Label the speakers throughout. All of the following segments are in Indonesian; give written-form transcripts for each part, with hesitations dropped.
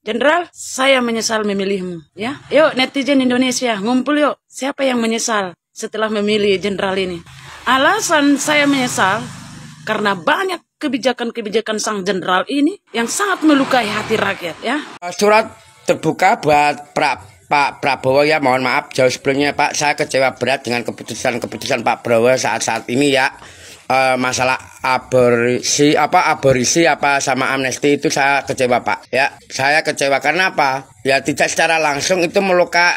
Speaker 1: Jenderal, saya menyesal memilihmu, ya. Yuk netizen Indonesia, ngumpul yuk. Siapa yang menyesal setelah memilih jenderal ini? Alasan saya menyesal karena banyak kebijakan-kebijakan sang jenderal ini yang sangat melukai hati rakyat, ya.
Speaker 2: Surat terbuka buat Pak Prabowo ya, mohon maaf jauh sebelumnya Pak, saya kecewa berat dengan keputusan Pak Prabowo saat ini ya. Masalah aborisi sama amnesti itu saya kecewa Pak ya. Saya kecewa karena apa ya, tidak secara langsung itu melukai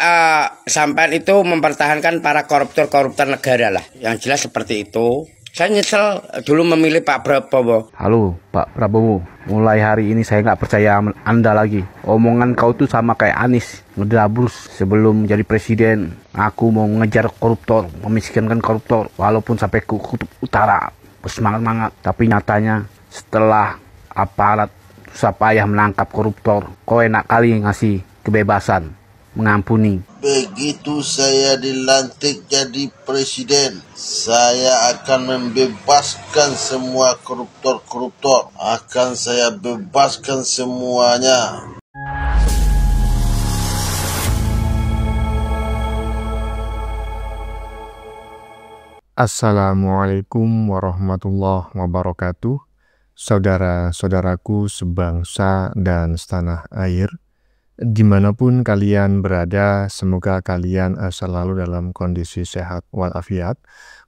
Speaker 2: sampai itu mempertahankan para koruptor negara lah, yang jelas seperti itu. Saya nyesel dulu memilih Pak Prabowo.
Speaker 3: Halo Pak Prabowo, mulai hari ini saya nggak percaya Anda lagi. Omongan kau tuh sama kayak Anies, ngedabur sebelum jadi presiden. Aku mau ngejar koruptor, memiskinkan koruptor, walaupun sampai ke kutub utara. Bersemangat-semangat, tapi nyatanya setelah aparat susah payah menangkap koruptor, kau enak kali ngasih kebebasan, mengampuni.
Speaker 4: Begitu saya dilantik jadi presiden, saya akan membebaskan semua koruptor. Akan saya bebaskan semuanya.
Speaker 5: Assalamualaikum warahmatullahi wabarakatuh. Saudara-saudaraku sebangsa dan setanah air, dimanapun kalian berada, semoga kalian selalu dalam kondisi sehat walafiat.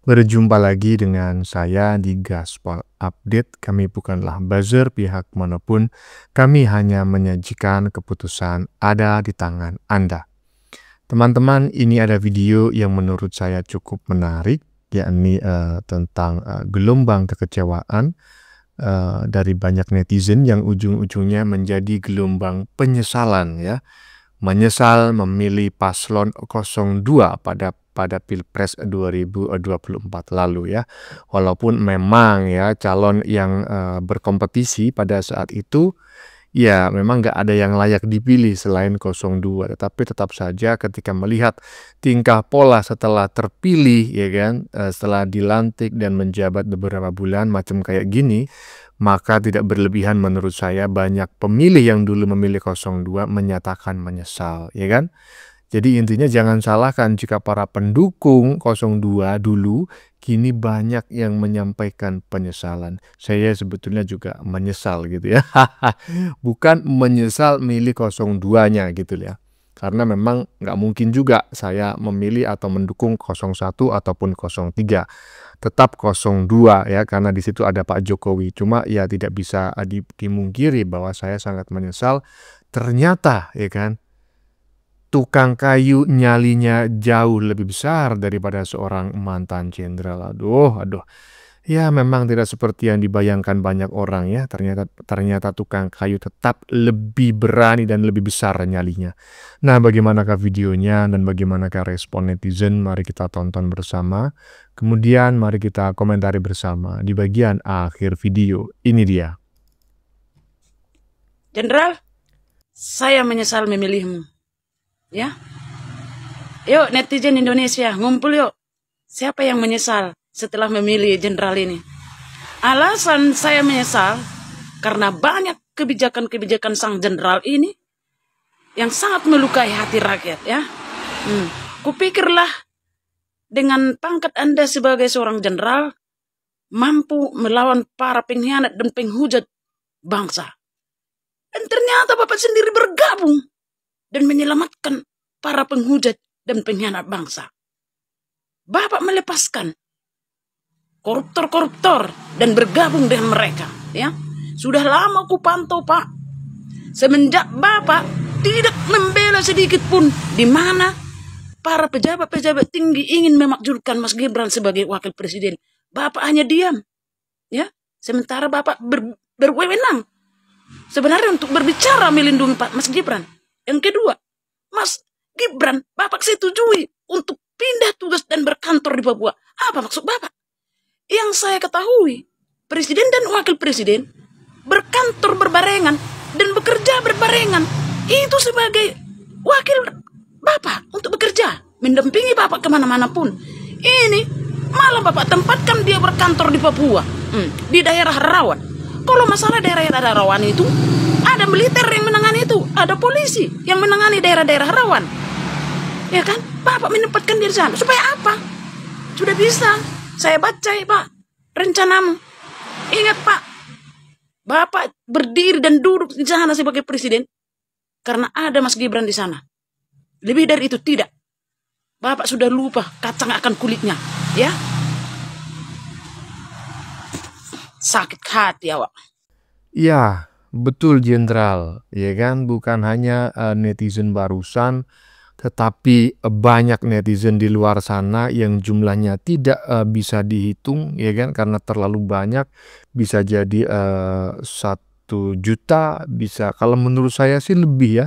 Speaker 5: Berjumpa lagi dengan saya di Gaspol Update. Kami bukanlah buzzer pihak manapun, kami hanya menyajikan keputusan ada di tangan Anda. Teman-teman, ini ada video yang menurut saya cukup menarik, yakni tentang gelombang kekecewaan dari banyak netizen yang ujung-ujungnya menjadi gelombang penyesalan ya. Menyesal memilih paslon 02 pada Pilpres 2024 lalu ya. Walaupun memang ya calon yang berkompetisi pada saat itu ya memang nggak ada yang layak dipilih selain 02, tetapi tetap saja ketika melihat tingkah pola setelah terpilih ya kan, setelah dilantik dan menjabat beberapa bulan macam kayak gini, maka tidak berlebihan menurut saya banyak pemilih yang dulu memilih 02 menyatakan menyesal ya kan. Jadi intinya jangan salahkan jika para pendukung 02 dulu kini banyak yang menyampaikan penyesalan. Saya sebetulnya juga menyesal gitu ya. Bukan menyesal milih 02-nya gitu ya. Karena memang nggak mungkin juga saya memilih atau mendukung 01 ataupun 03. Tetap 02 ya, karena di situ ada Pak Jokowi. Cuma ya tidak bisa dimungkiri bahwa saya sangat menyesal. Ternyata ya kan, tukang kayu nyalinya jauh lebih besar daripada seorang mantan jenderal. Aduh. Ya memang tidak seperti yang dibayangkan banyak orang ya. Ternyata tukang kayu tetap lebih berani dan lebih besar nyalinya. Nah, bagaimanakah videonya dan bagaimanakah respon netizen? Mari kita tonton bersama. Kemudian mari kita komentari bersama di bagian akhir video. Ini dia.
Speaker 1: Jenderal, saya menyesal memilihmu. Ya, yuk netizen Indonesia, ngumpul yuk. Siapa yang menyesal setelah memilih jenderal ini? Alasan saya menyesal karena banyak kebijakan-kebijakan sang jenderal ini yang sangat melukai hati rakyat ya. Kupikirlah dengan pangkat Anda sebagai seorang jenderal mampu melawan para pengkhianat dan penghujat bangsa. Dan ternyata Bapak sendiri bergabung dan menyelamatkan para penghujat dan pengkhianat bangsa. Bapak melepaskan koruptor dan bergabung dengan mereka. Ya, sudah lama ku pantau Pak. Semenjak Bapak tidak membela sedikit pun di mana para pejabat-pejabat tinggi ingin memakzulkan Mas Gibran sebagai wakil presiden, Bapak hanya diam. Ya, sementara Bapak berwenang sebenarnya untuk berbicara melindungi Pak Mas Gibran. Yang kedua, Mas Gibran, Bapak setujui untuk pindah tugas dan berkantor di Papua. Apa maksud Bapak? Yang saya ketahui, Presiden dan Wakil Presiden berkantor berbarengan dan bekerja berbarengan. Itu sebagai wakil Bapak untuk bekerja, mendampingi Bapak kemana-mana pun. Ini malah Bapak tempatkan dia berkantor di Papua, di daerah rawan. Kalau masalah daerah rawan itu, ada militer yang menangani itu, ada polisi yang menangani daerah-daerah rawan. Ya kan? Bapak menempatkan diri sana. Supaya apa? Sudah bisa. Saya baca Pak rencanamu. Ingat Pak, Bapak berdiri dan duduk di sana sebagai presiden karena ada Mas Gibran di sana. Lebih dari itu tidak. Bapak sudah lupa kacang akan kulitnya. Ya. Sakit hati awak.
Speaker 5: Ya, betul Jenderal. Ya kan, bukan hanya netizen barusan, tetapi banyak netizen di luar sana yang jumlahnya tidak bisa dihitung, ya kan, karena terlalu banyak. Bisa jadi 1 juta, bisa, kalau menurut saya sih lebih ya,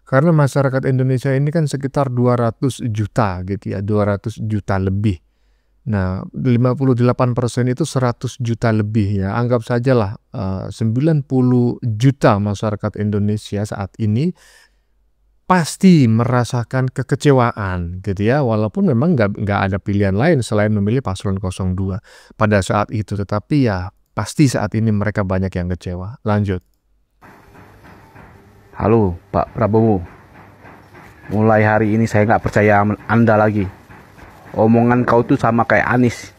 Speaker 5: karena masyarakat Indonesia ini kan sekitar 200 juta gitu ya, 200 juta lebih. Nah, 58% itu 100 juta lebih ya. Anggap sajalah 90 juta masyarakat Indonesia saat ini pasti merasakan kekecewaan gitu ya, walaupun memang nggak ada pilihan lain selain memilih paslon 02 pada saat itu, tetapi ya pasti saat ini mereka banyak yang kecewa. Lanjut.
Speaker 3: Halo Pak Prabowo, mulai hari ini saya nggak percaya Anda lagi. Omongan kau tuh sama kayak Anies,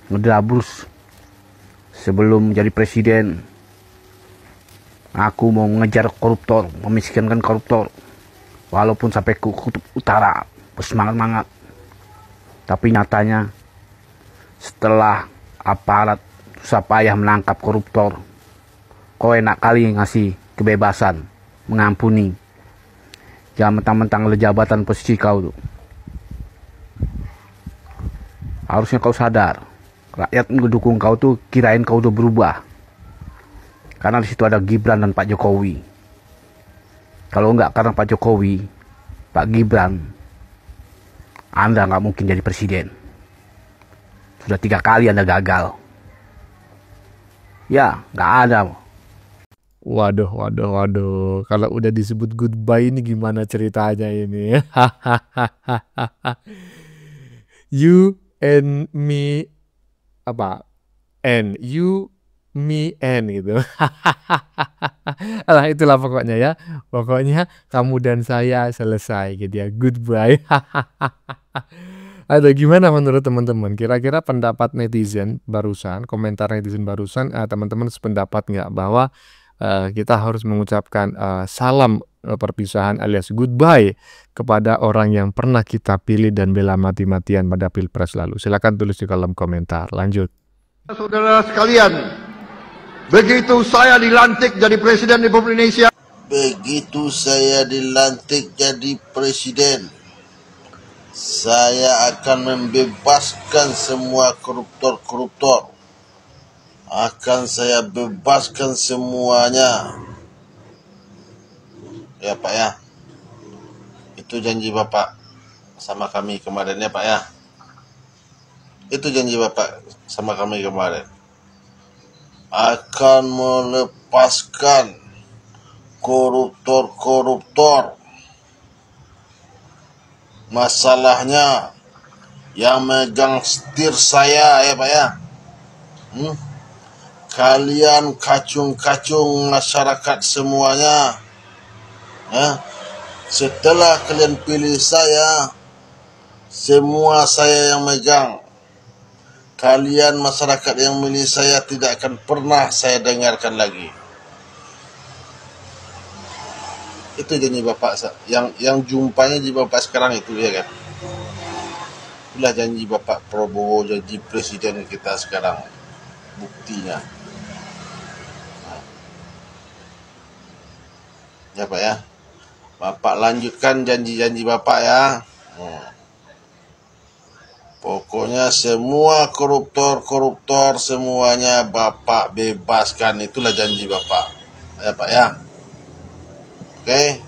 Speaker 3: ngedabrus. Sebelum jadi presiden, aku mau ngejar koruptor, memiskinkan koruptor, walaupun sampai ke kutub utara, bersemangat-mangat. Tapi nyatanya, setelah aparat susah payah menangkap koruptor, kau enak kali ngasih kebebasan, mengampuni. Jangan mentang-mentang le jabatan posisi kau tuh. Harusnya kau sadar, rakyat mendukung kau tuh kirain kau udah berubah. Karena di situ ada Gibran dan Pak Jokowi. Kalau enggak karena Pak Jokowi, Pak Gibran, Anda nggak mungkin jadi presiden. Sudah 3 kali Anda gagal. Ya, nggak ada.
Speaker 5: Waduh. Kalau udah disebut goodbye ini gimana ceritanya ini? You and me, apa? And you, me and gitu. Alah, itulah pokoknya ya. Pokoknya kamu dan saya selesai gitu ya. Goodbye. Ada gimana menurut teman-teman? Kira-kira pendapat netizen barusan, komentar netizen barusan, teman-teman sependapat nggak bahwa kita harus mengucapkan salam perpisahan alias goodbye kepada orang yang pernah kita pilih dan bela mati-matian pada Pilpres lalu? Silakan tulis di kolom komentar. Lanjut.
Speaker 6: Saudara sekalian, begitu saya dilantik jadi Presiden Republik Indonesia,
Speaker 4: Begitu saya dilantik jadi presiden, saya akan membebaskan semua koruptor-koruptor. Akan saya bebaskan semuanya. Ya Pak ya. Itu janji Bapak sama kami kemarin ya Pak ya. Itu janji Bapak sama kami kemarin. Akan melepaskan koruptor-koruptor. Masalahnya yang megang setir saya ya Pak ya. Kalian kacung-kacung masyarakat semuanya. Setelah kalian pilih saya, semua saya yang megang. Kalian masyarakat yang milih saya tidak akan pernah saya dengarkan lagi. Itu janji Bapak yang jumpanya di Bapak sekarang itu ya kan. Itulah janji Bapak Prabowo jadi presiden kita sekarang. Buktinya. Ya Pak ya. Bapak lanjutkan janji-janji Bapak ya. Pokoknya semua koruptor-koruptor semuanya Bapak bebaskan. Itulah janji Bapak. Ya Pak ya. Oke.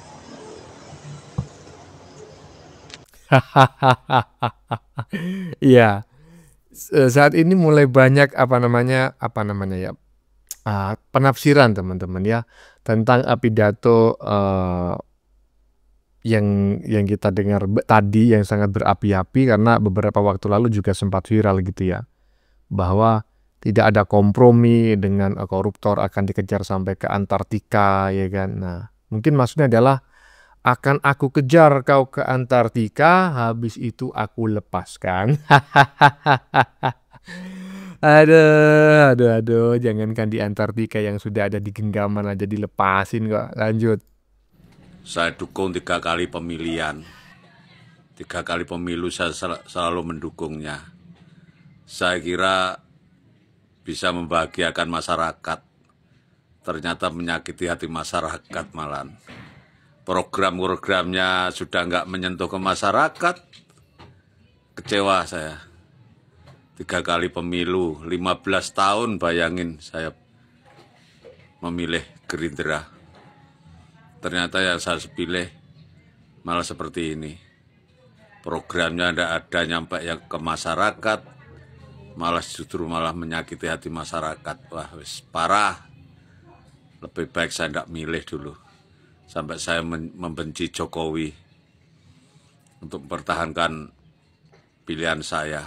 Speaker 5: Iya. Saat ini mulai banyak ya, penafsiran teman-teman ya tentang pidato yang kita dengar tadi yang sangat berapi-api, karena beberapa waktu lalu juga sempat viral gitu ya, bahwa tidak ada kompromi dengan koruptor akan dikejar sampai ke Antartika, ya kan. Nah, mungkin maksudnya adalah akan aku kejar kau ke Antartika, habis itu aku lepaskan. Aduh, jangankan di Antartika yang sudah ada di genggaman aja dilepasin kok. Lanjut.
Speaker 7: Saya dukung 3 kali pemilihan. 3 kali pemilu saya selalu mendukungnya. Saya kira bisa membahagiakan masyarakat. Ternyata menyakiti hati masyarakat malah. Program-programnya sudah nggak menyentuh ke masyarakat. Kecewa saya. 3 kali pemilu, 15 tahun bayangin saya memilih Gerindra. Ternyata yang saya pilih malah seperti ini. Programnya tidak ada nyampe yang ke masyarakat, malah justru menyakiti hati masyarakat. Wah, wis parah. Lebih baik saya tidak milih dulu. Sampai saya membenci Jokowi untuk mempertahankan pilihan saya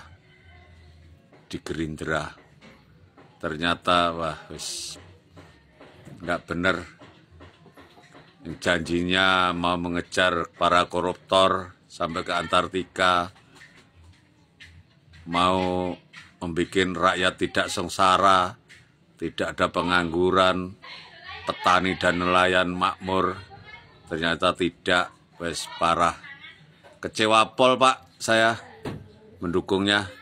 Speaker 7: di Gerindra. Ternyata wah wis nggak bener. Janjinya mau mengejar para koruptor sampai ke Antartika, mau membuat rakyat tidak sengsara, tidak ada pengangguran, petani dan nelayan makmur. Ternyata tidak, wes parah. Kecewa pol Pak, saya mendukungnya.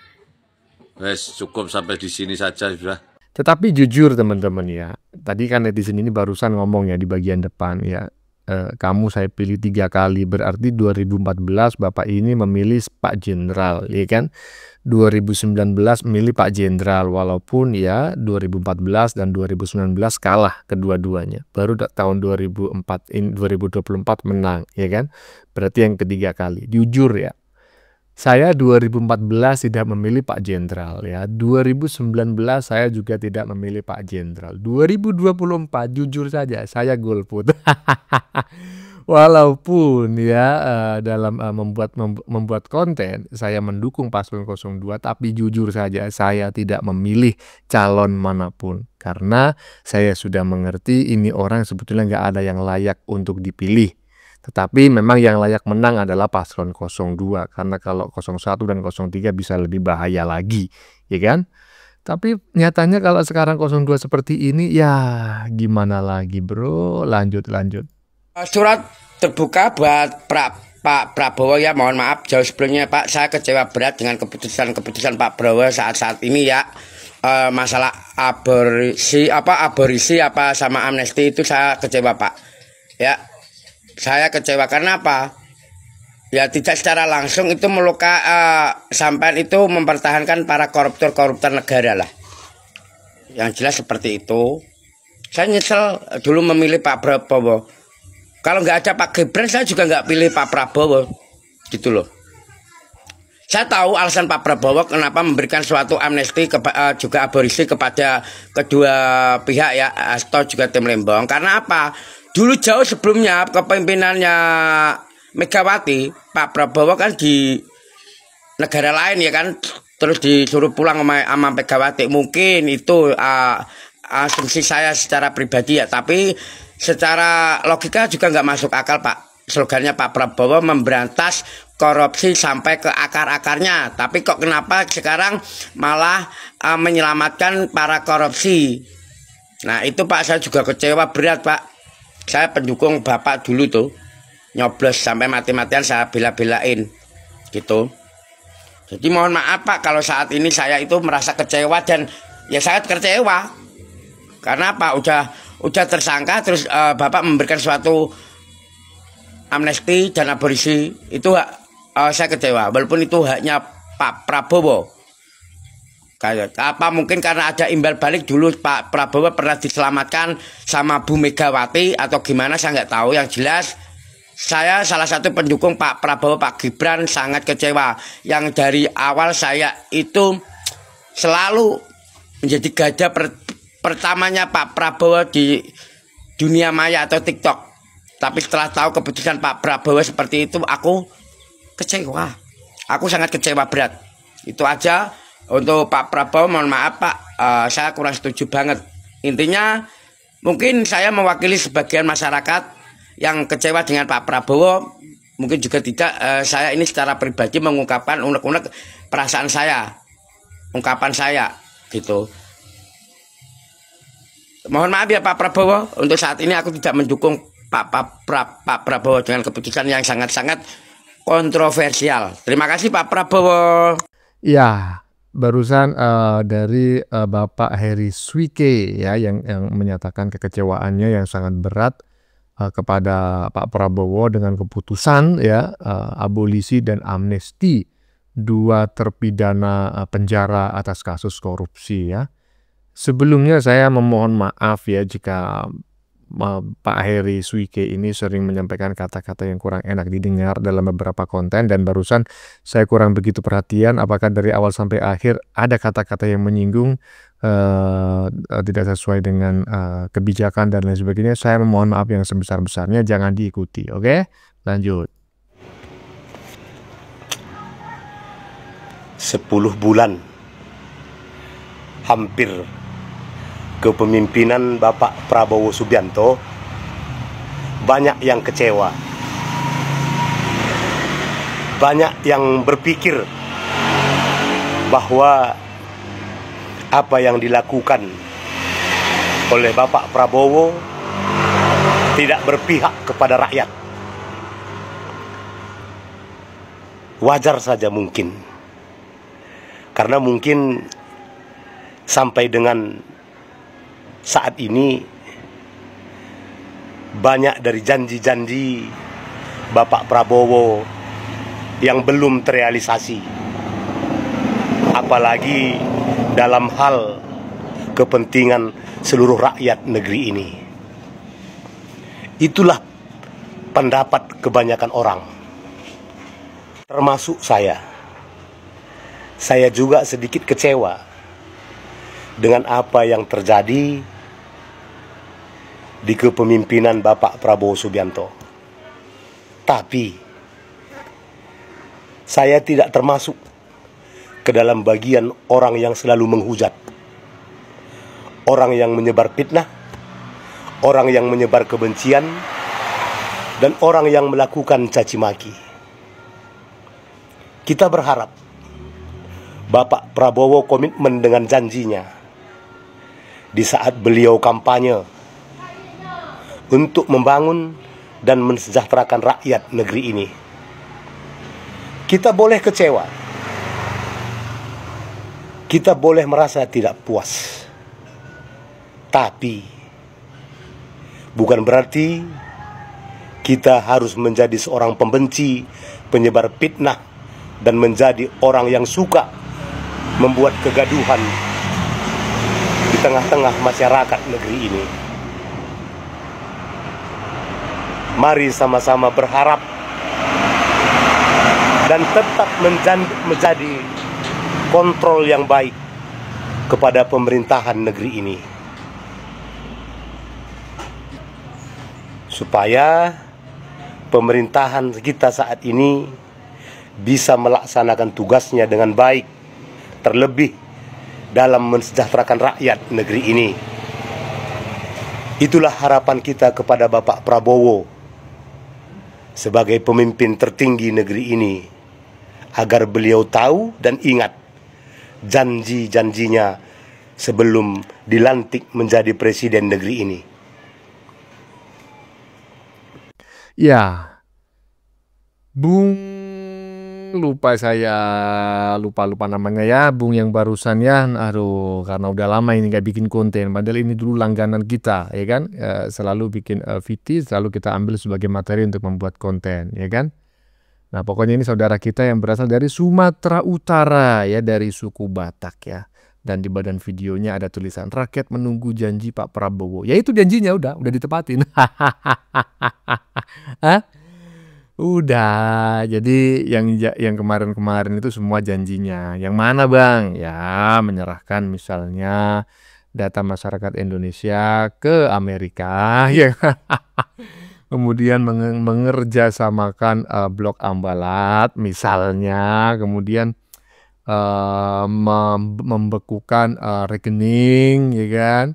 Speaker 7: Wes cukup sampai di sini saja sudah.
Speaker 5: Tetapi jujur teman-teman ya, tadi kan netizen ini barusan ngomong ya di bagian depan ya, kamu saya pilih 3 kali, berarti 2014 Bapak ini memilih Pak Jenderal, ya kan? 2019 memilih Pak Jenderal, walaupun ya 2014 dan 2019 kalah kedua-duanya. Baru tahun 2024 menang, ya kan? Berarti yang ketiga kali. Jujur ya, saya 2014 tidak memilih Pak Jenderal ya. 2019 saya juga tidak memilih Pak Jenderal. 2024 jujur saja saya golput. Walaupun ya dalam membuat konten saya mendukung Paslon 02, tapi jujur saja saya tidak memilih calon manapun karena saya sudah mengerti ini orang sebetulnya nggak ada yang layak untuk dipilih. Tetapi memang yang layak menang adalah Paslon 02 karena kalau 01 dan 03 bisa lebih bahaya lagi, ya kan? Tapi nyatanya kalau sekarang 02 seperti ini ya gimana lagi, Bro? Lanjut.
Speaker 2: Surat terbuka buat Pak Prabowo ya, mohon maaf jauh sebelumnya Pak, saya kecewa berat dengan keputusan Pak Prabowo saat ini ya. Masalah aborisi sama amnesti itu saya kecewa Pak. Ya, saya kecewa karena apa? Ya tidak secara langsung itu sampai itu mempertahankan para koruptor negara lah. Yang jelas seperti itu. Saya nyesel dulu memilih Pak Prabowo. Kalau nggak ada Pak Gibran, saya juga nggak pilih Pak Prabowo, gitu loh. Saya tahu alasan Pak Prabowo kenapa memberikan suatu amnesti juga aborisi kepada kedua pihak ya, atau juga tim Lembong. Karena apa? Dulu jauh sebelumnya kepemimpinannya Megawati, Pak Prabowo kan di negara lain ya kan, terus disuruh pulang sama Megawati. Mungkin itu asumsi saya secara pribadi ya, tapi secara logika juga nggak masuk akal Pak. Slogannya Pak Prabowo memberantas korupsi sampai ke akar-akarnya. Tapi kok kenapa sekarang malah menyelamatkan para korupsi? Nah itu Pak saya juga kecewa berat Pak. Saya pendukung Bapak dulu tuh. Nyoblos sampai mati-matian saya bela-belain. Gitu. Jadi mohon maaf Pak kalau saat ini saya itu merasa kecewa dan ya sangat kecewa. Karena apa? Udah tersangka terus Bapak memberikan suatu amnesti dan aborisi itu saya kecewa walaupun itu haknya Pak Prabowo. Kayak apa mungkin karena ada imbal balik dulu Pak Prabowo pernah diselamatkan sama Bu Megawati atau gimana saya nggak tahu. Yang jelas saya salah satu pendukung Pak Prabowo, Pak Gibran sangat kecewa. Yang dari awal saya itu selalu menjadi garda pertamanya Pak Prabowo di dunia maya atau TikTok. Tapi setelah tahu keputusan Pak Prabowo seperti itu, aku kecewa. Aku sangat kecewa berat. Itu aja untuk Pak Prabowo, mohon maaf Pak. saya kurang setuju banget. Intinya mungkin saya mewakili sebagian masyarakat yang kecewa dengan Pak Prabowo. Mungkin juga tidak, saya ini secara pribadi mengungkapkan unek-unek perasaan saya, ungkapan saya gitu. Mohon maaf ya Pak Prabowo, untuk saat ini aku tidak mendukung Pak Prabowo dengan keputusan yang sangat-sangat kontroversial. Terima kasih Pak Prabowo.
Speaker 5: Ya, barusan dari Bapak Heri Swike ya yang menyatakan kekecewaannya yang sangat berat kepada Pak Prabowo dengan keputusan ya abolisi dan amnesti 2 terpidana penjara atas kasus korupsi ya. Sebelumnya saya memohon maaf ya jika Pak Heri Swike ini sering menyampaikan kata-kata yang kurang enak didengar dalam beberapa konten, dan barusan saya kurang begitu perhatian apakah dari awal sampai akhir ada kata-kata yang menyinggung, tidak sesuai dengan kebijakan dan lain sebagainya. Saya memohon maaf yang sebesar-besarnya, jangan diikuti. Oke, lanjut.
Speaker 8: 10 bulan hampir kepemimpinan Bapak Prabowo Subianto, banyak yang kecewa, banyak yang berpikir bahwa apa yang dilakukan oleh Bapak Prabowo tidak berpihak kepada rakyat. Wajar saja mungkin, karena mungkin sampai dengan saat ini banyak dari janji-janji Bapak Prabowo yang belum terrealisasi, apalagi dalam hal kepentingan seluruh rakyat negeri ini. Itulah pendapat kebanyakan orang, termasuk saya. Saya juga sedikit kecewa dengan apa yang terjadi di kepemimpinan Bapak Prabowo Subianto. Tapi saya tidak termasuk ke dalam bagian orang yang selalu menghujat, orang yang menyebar fitnah, orang yang menyebar kebencian, dan orang yang melakukan caci maki. Kita berharap Bapak Prabowo komitmen dengan janjinya di saat beliau kampanye untuk membangun dan mensejahterakan rakyat negeri ini. Kita boleh kecewa, kita boleh merasa tidak puas, tapi bukan berarti kita harus menjadi seorang pembenci, penyebar fitnah, dan menjadi orang yang suka membuat kegaduhan di tengah-tengah masyarakat negeri ini. Mari sama-sama berharap dan tetap menjadi kontrol yang baik kepada pemerintahan negeri ini, supaya pemerintahan kita saat ini bisa melaksanakan tugasnya dengan baik, terlebih dalam mensejahterakan rakyat negeri ini. Itulah harapan kita kepada Bapak Prabowo sebagai pemimpin tertinggi negeri ini, agar beliau tahu dan ingat janji-janjinya sebelum dilantik menjadi presiden negeri ini.
Speaker 5: Ya, Bung lupa namanya ya, Bung yang barusan ya, aduh karena udah lama ini gak bikin konten, padahal ini dulu langganan kita ya kan, selalu bikin VT, selalu kita ambil sebagai materi untuk membuat konten ya kan. Nah pokoknya ini saudara kita yang berasal dari Sumatera Utara ya, dari suku Batak ya, dan di badan videonya ada tulisan rakyat menunggu janji Pak Prabowo. Ya itu janjinya udah ditepatin. Hah? Udah, jadi yang kemarin-kemarin itu semua janjinya. Yang mana bang? Ya menyerahkan misalnya data masyarakat Indonesia ke Amerika, ya. Kemudian mengerjasamakan blok Ambalat misalnya, kemudian membekukan rekening, ya kan?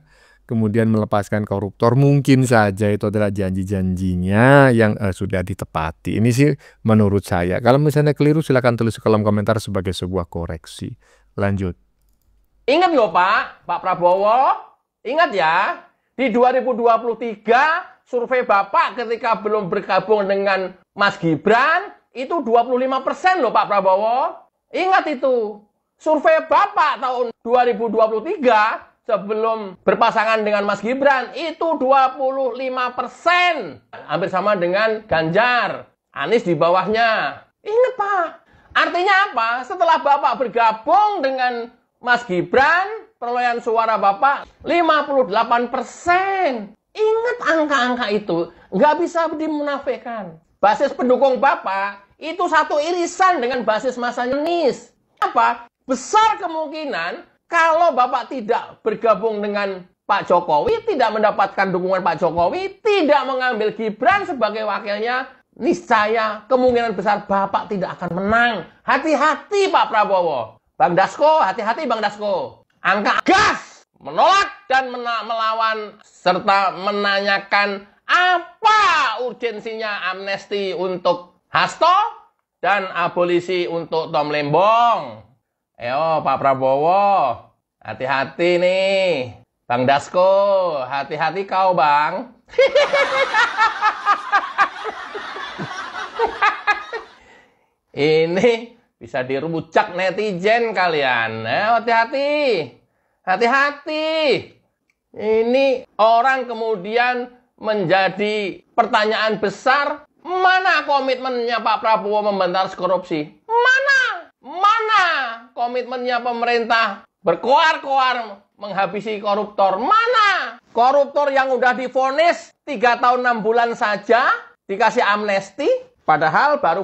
Speaker 5: Kemudian melepaskan koruptor, mungkin saja itu adalah janji-janjinya yang sudah ditepati. Ini sih menurut saya. Kalau misalnya keliru silakan tulis di kolom komentar sebagai sebuah koreksi. Lanjut.
Speaker 9: Ingat loh Pak Prabowo, ingat ya, di 2023 survei Bapak ketika belum bergabung dengan Mas Gibran, itu 25% loh Pak Prabowo. Ingat itu, survei Bapak tahun 2023, sebelum berpasangan dengan Mas Gibran, itu 25%. Hampir sama dengan Ganjar. Anies di bawahnya. Ingat Pak, artinya apa? Setelah Bapak bergabung dengan Mas Gibran, perolehan suara Bapak 58%. Ingat angka-angka itu, nggak bisa dimunafikan. Basis pendukung Bapak itu satu irisan dengan basis masanya Anies. Apa? Besar kemungkinan kalau Bapak tidak bergabung dengan Pak Jokowi, tidak mendapatkan dukungan Pak Jokowi, tidak mengambil Gibran sebagai wakilnya, niscaya kemungkinan besar Bapak tidak akan menang. Hati-hati Pak Prabowo. Bang Dasko, hati-hati Bang Dasko. Angka gas, menolak dan melawan, serta menanyakan apa urgensinya amnesti untuk Hasto dan abolisi untuk Tom Lembong. Ayo Pak Prabowo, hati-hati nih. Bang Dasko, hati-hati kau Bang. Ini bisa dirujak netizen kalian. Hati-hati. Hati-hati. Ini orang kemudian menjadi pertanyaan besar. Mana komitmennya Pak Prabowo memberantas korupsi? Mana komitmennya pemerintah berkoar-koar menghabisi koruptor? Mana koruptor yang udah divonis 3 tahun 6 bulan saja dikasih amnesti? Padahal baru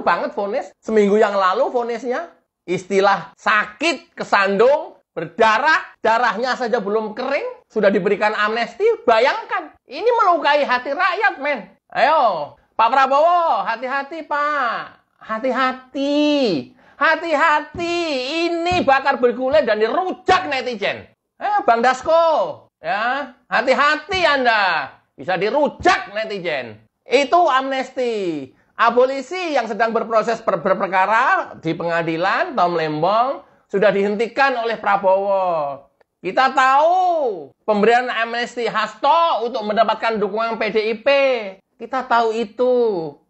Speaker 9: banget vonis. Seminggu yang lalu vonisnya. Istilah sakit, kesandung, berdarah, darahnya saja belum kering, sudah diberikan amnesti. Bayangkan, ini melukai hati rakyat, men. Ayo, Pak Prabowo, hati-hati Pak. Hati-hati. Hati-hati. Ini bakal bergulir dan dirujak netizen. Bang Dasko, ya, hati-hati Anda. Bisa dirujak netizen. Itu amnesti. Abolisi yang sedang berproses berperkara di pengadilan, Tom Lembong, sudah dihentikan oleh Prabowo. Kita tahu pemberian amnesti Hasto untuk mendapatkan dukungan PDIP. Kita tahu itu.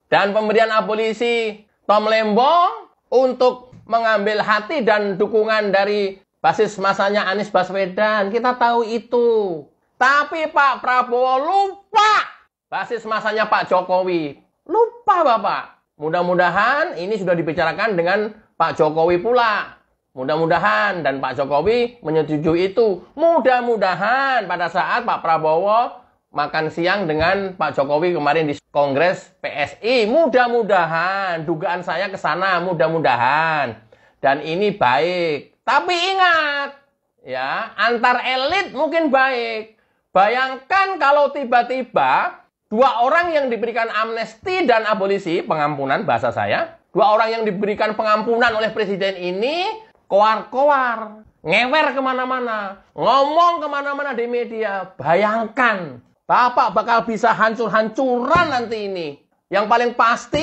Speaker 9: Dan pemberian abolisi Tom Lembong untuk mengambil hati dan dukungan dari basis masanya Anies Baswedan. Kita tahu itu. Tapi Pak Prabowo lupa basis masanya Pak Jokowi. Lupa Bapak. Mudah-mudahan ini sudah dibicarakan dengan Pak Jokowi pula. Mudah-mudahan dan Pak Jokowi menyetujui itu. Mudah-mudahan pada saat Pak Prabowo makan siang dengan Pak Jokowi kemarin di Kongres PSI. Mudah-mudahan, dugaan saya ke sana, mudah-mudahan. Dan ini baik. Tapi ingat, ya, antar elit mungkin baik. Bayangkan kalau tiba-tiba 2 orang yang diberikan amnesti dan abolisi, pengampunan bahasa saya, 2 orang yang diberikan pengampunan oleh presiden ini, koar-koar, ngewer kemana-mana, ngomong kemana-mana di media. Bayangkan, Bapak bakal bisa hancur-hancuran nanti ini. Yang paling pasti,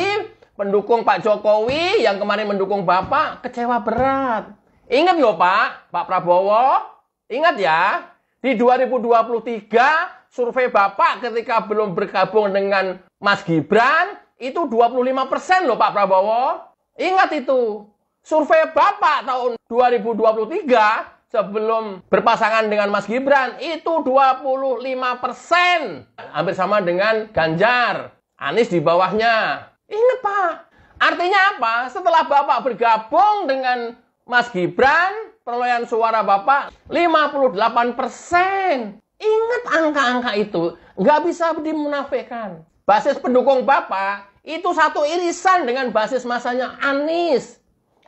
Speaker 9: pendukung Pak Jokowi yang kemarin mendukung Bapak, kecewa berat. Ingat loh Pak Prabowo, ingat ya, di 2023, survei Bapak ketika belum bergabung dengan Mas Gibran, itu 25% loh Pak Prabowo. Ingat itu, survei Bapak tahun 2023, sebelum berpasangan dengan Mas Gibran, itu 25%. Hampir sama dengan Ganjar. Anies di bawahnya. Ingat Pak, artinya apa? Setelah Bapak bergabung dengan Mas Gibran, perolehan suara Bapak 58%. Ingat angka-angka itu, nggak bisa dimunafikan. Basis pendukung Bapak, itu satu irisan dengan basis masanya Anies.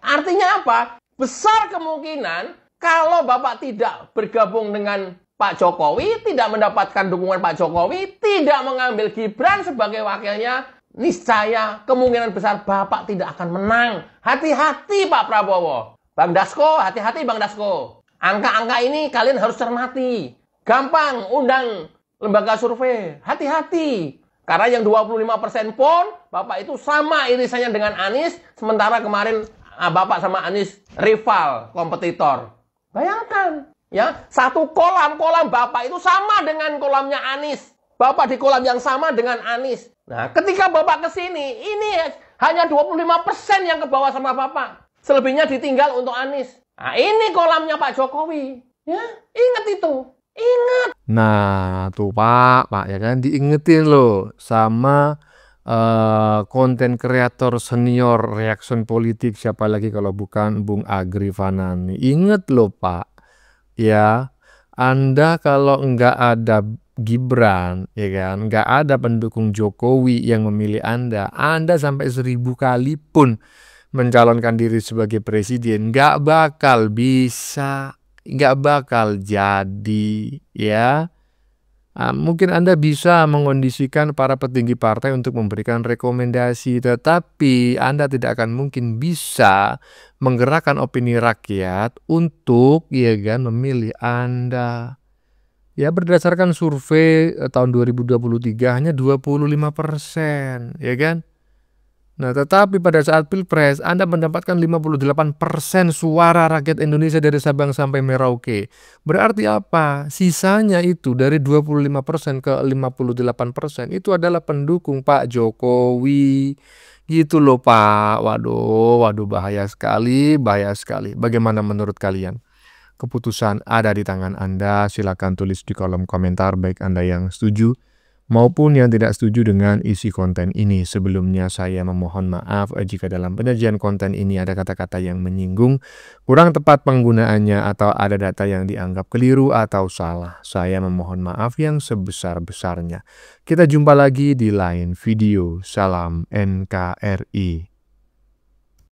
Speaker 9: Artinya apa? Besar kemungkinan kalau Bapak tidak bergabung dengan Pak Jokowi, tidak mendapatkan dukungan Pak Jokowi, tidak mengambil Gibran sebagai wakilnya, niscaya kemungkinan besar Bapak tidak akan menang. Hati-hati Pak Prabowo. Bang Dasko, hati-hati Bang Dasko. Angka-angka ini kalian harus cermati. Gampang undang lembaga survei. Hati-hati. Karena yang 25% pun Bapak itu sama irisannya dengan Anies. Sementara kemarin Bapak sama Anies rival, kompetitor. Bayangkan. Ya, satu kolam Bapak itu sama dengan kolamnya Anies. Bapak di kolam yang sama dengan Anies. Nah, ketika Bapak ke sini, ini hanya 25% yang ke bawah sama Bapak. Selebihnya ditinggal untuk Anies. Nah, ini kolamnya Pak Jokowi. Ya, ingat itu. Ingat.
Speaker 5: Nah, tuh Pak, ya kan diingetin loh sama konten kreator senior reaction politik, siapa lagi kalau bukan Bung Agri Fanani. Ingat loh Pak, ya, Anda kalau nggak ada Gibran, ya kan, nggak ada pendukung Jokowi yang memilih Anda sampai 1000 kali pun mencalonkan diri sebagai presiden, nggak bakal bisa, nggak bakal jadi, ya. Mungkin Anda bisa mengondisikan para petinggi partai untuk memberikan rekomendasi, tetapi Anda tidak akan mungkin bisa menggerakkan opini rakyat untuk, ya kan, memilih Anda. Ya, berdasarkan survei tahun 2023 hanya 25%, ya kan? Nah, tetapi pada saat Pilpres Anda mendapatkan 58% suara rakyat Indonesia dari Sabang sampai Merauke. Berarti apa? Sisanya itu dari 25% ke 58% itu adalah pendukung Pak Jokowi. Gitu loh Pak. Waduh, bahaya sekali, bahaya sekali. Bagaimana menurut kalian? Keputusan ada di tangan Anda. Silakan tulis di kolom komentar baik Anda yang setuju maupun yang tidak setuju dengan isi konten ini. Sebelumnya saya memohon maaf jika dalam penyajian konten ini ada kata-kata yang menyinggung, kurang tepat penggunaannya, atau ada data yang dianggap keliru atau salah. Saya memohon maaf yang sebesar-besarnya. Kita jumpa lagi di lain video. Salam NKRI.